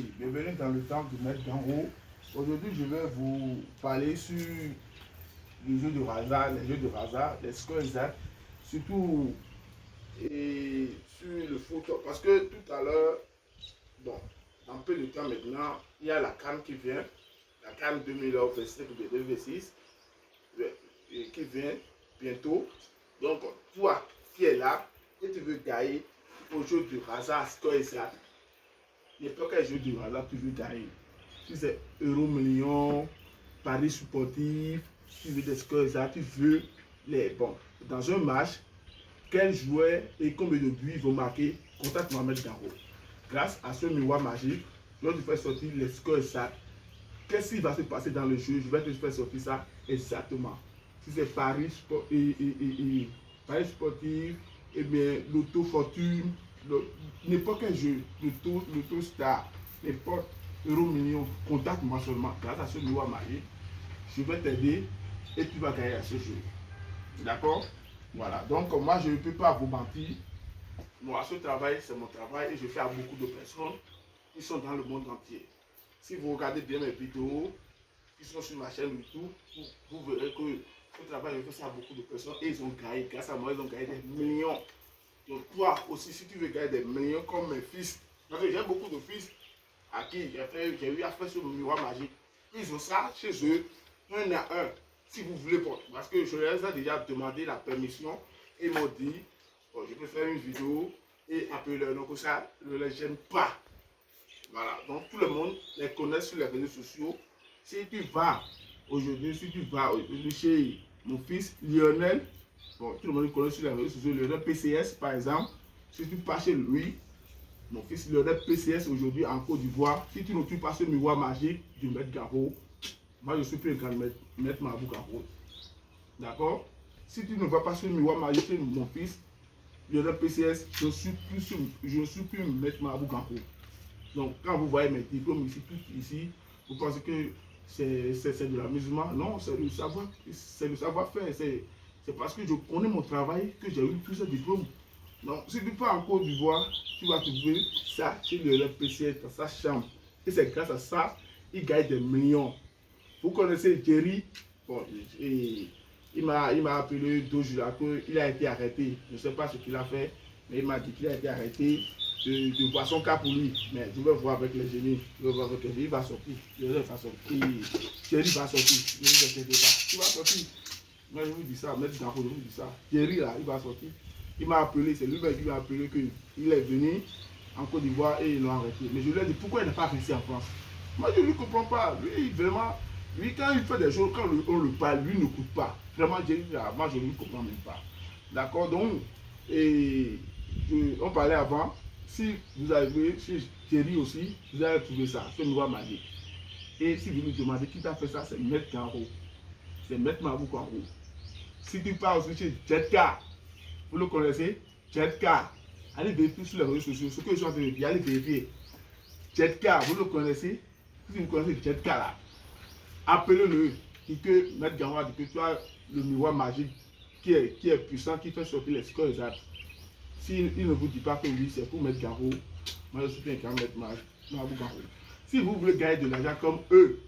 bienvenue dans le temps de Maître Garo. Aujourd'hui, je vais vous parler sur les jeux de hasard, les scores exacts, surtout et sur le foot. Parce que tout à l'heure, bon, dans peu de temps maintenant, il y a la CAN qui vient, la CAN 2025 ou 2026, qui vient bientôt. Donc, toi qui es là et tu veux gagner au jeu de hasard, score exact, n'importe quel jeu de hasard, tu veux gagner. Si c'est Euro Million, Paris sportif, tu veux des scores exacts, tu veux les bons. Dans un match, quel joueur et combien de buts ils vont marquer, contacte Mohamed Garo. Grâce à ce miroir magique, je vais te faire sortir les scores exacts. Qu'est-ce qui va se passer dans le jeu? Je vais te faire sortir ça exactement. Si c'est Paris, Paris sportif, eh bien, l'auto fortune, n'importe quel jeu, l'auto star, n'importe euro million, contacte-moi seulement. Grâce à ce miroir magique, je vais t'aider et tu vas gagner à ce jeu. D'accord? Voilà. Donc, moi, je ne peux pas vous mentir. Moi, ce travail, c'est mon travail et je fais à beaucoup de personnes qui sont dans le monde entier. Si vous regardez bien mes vidéos qui sont sur ma chaîne YouTube, vous verrez que ce travail, je fais ça à beaucoup de personnes et ils ont gagné. Grâce à moi, ils ont gagné des millions. Donc, toi aussi, si tu veux gagner des millions comme mes fils, parce que j'ai beaucoup de fils à qui j'ai eu à faire sur le miroir magique. Ils ont ça chez eux, un à un. Si vous voulez, parce que je leur ai déjà demandé la permission et ils m'ont dit, bon, je peux faire une vidéo et appeler leur nom, que ça ne les gêne pas. Voilà, donc tout le monde les connaît sur les réseaux sociaux. Si tu vas aujourd'hui, chez mon fils Lionel, bon, tout le monde le connaît sur les réseaux sociaux, Lionel PCS par exemple, si tu pars chez lui, mon fils Lionel PCS aujourd'hui en Côte d'Ivoire, si tu ne trouves pas ce miroir magique du Maître Garo, moi je suis plus un grand Maître Marabout Garo. D'accord? Si tu ne vois pas ce miroir magique chez mon fils Lionel PCS, je ne suis plus Maître Marabout Garo. Donc, quand vous voyez mes diplômes ici, tout ici, vous pensez que c'est de l'amusement. Non, c'est le savoir-faire. C'est parce que je connais mon travail que j'ai eu tous ces diplômes. Donc, si tu pars en Côte d'Ivoire, tu vas trouver ça chez le PCS dans sa chambre. Et c'est grâce à ça qu'il gagne des millions. Vous connaissez Jerry? Bon, il m'a appelé 2 jours après, il a été arrêté. Je ne sais pas ce qu'il a fait, mais il m'a dit qu'il a été arrêté. De voir son cas pour lui, mais je vais voir avec les génies, il va sortir, Jerry va sortir, Jerry va sortir, ne vous inquiétez pas, il va sortir. Moi je vous dis ça, Maître Garo, je vous dis ça, Jerry là, il va sortir. Il m'a appelé, c'est lui qui m'a appelé qu'il est venu en Côte d'Ivoire et ils l'ont arrêté. Mais je lui ai dit pourquoi il n'est pas resté en France. Moi je ne lui comprends pas, lui vraiment, lui quand il fait des choses, quand on le parle, lui ne coûte pas. Vraiment Jerry là, moi je ne lui comprends même pas. D'accord, donc, on parlait avant. Si vous arrivez chez Thierry aussi, vous allez trouver ça, ce miroir magique. Et si vous lui demandez qui t'a fait ça, c'est Maître Garo. C'est Maître Marabout Garo. Si tu pars aussi chez Jetka, vous le connaissez, Jetka, allez vérifier sur les réseaux sociaux, ce que je suis en train de dire, allez vérifier. Jetka, vous le connaissez? Si vous connaissez Jetka là, appelez-le, dit que Maître Garo a dit que tu as le miroir magique qui est puissant, qui fait sortir les scores exacts. S'il ne vous dit pas que oui, c'est pour Maître Garo, moi je suis bien quand Maître Marabout Garo. Si vous voulez gagner de l'argent comme eux,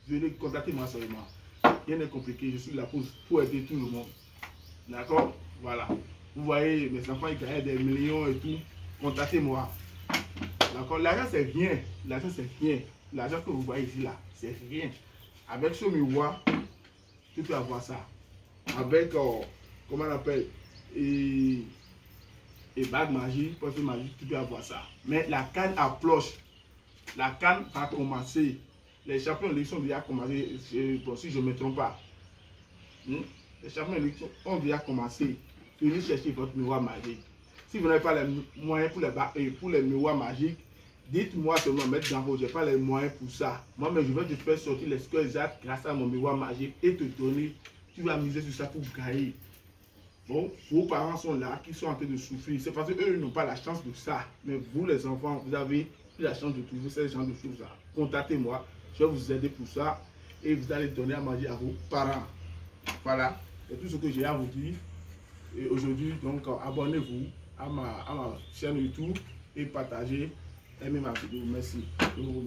venez contacter moi seulement. Rien n'est compliqué, je suis là pour aider tout le monde. D'accord? Voilà. Vous voyez, mes enfants, ils gagnent des millions et tout. Contactez-moi. D'accord? L'argent, c'est rien. L'argent, c'est rien. L'argent que vous voyez ici, là, c'est rien. Avec ce miroir, tu peux avoir ça. Avec, comment on appelle, et bague magique, porte magique, tu peux avoir ça. Mais la canne approche. La canne va commencer. Les champions de Ligue sont déjà commencé. Bon, si je ne me trompe pas. Les champions de Ligue ont déjà commencé. Venez chercher votre miroir magique. Si vous n'avez pas les moyens pour les miroirs magiques, dites-moi seulement, Maître Garo, je n'ai pas les moyens pour ça. Moi, mais je vais te faire sortir les scores exacts grâce à mon miroir magique et te donner. Tu vas miser sur ça pour gagner. Bon, vos parents sont là, qui sont en train de souffrir. C'est parce qu'eux n'ont pas la chance de ça. Mais vous, les enfants, vous avez la chance de trouver ce genre de choses-là. Contactez-moi, je vais vous aider pour ça. Et vous allez donner à manger à vos parents. Voilà, c'est tout ce que j'ai à vous dire. Et aujourd'hui, donc, abonnez-vous à ma chaîne YouTube et partagez aimé ma vidéo. Merci. Je vous remercie.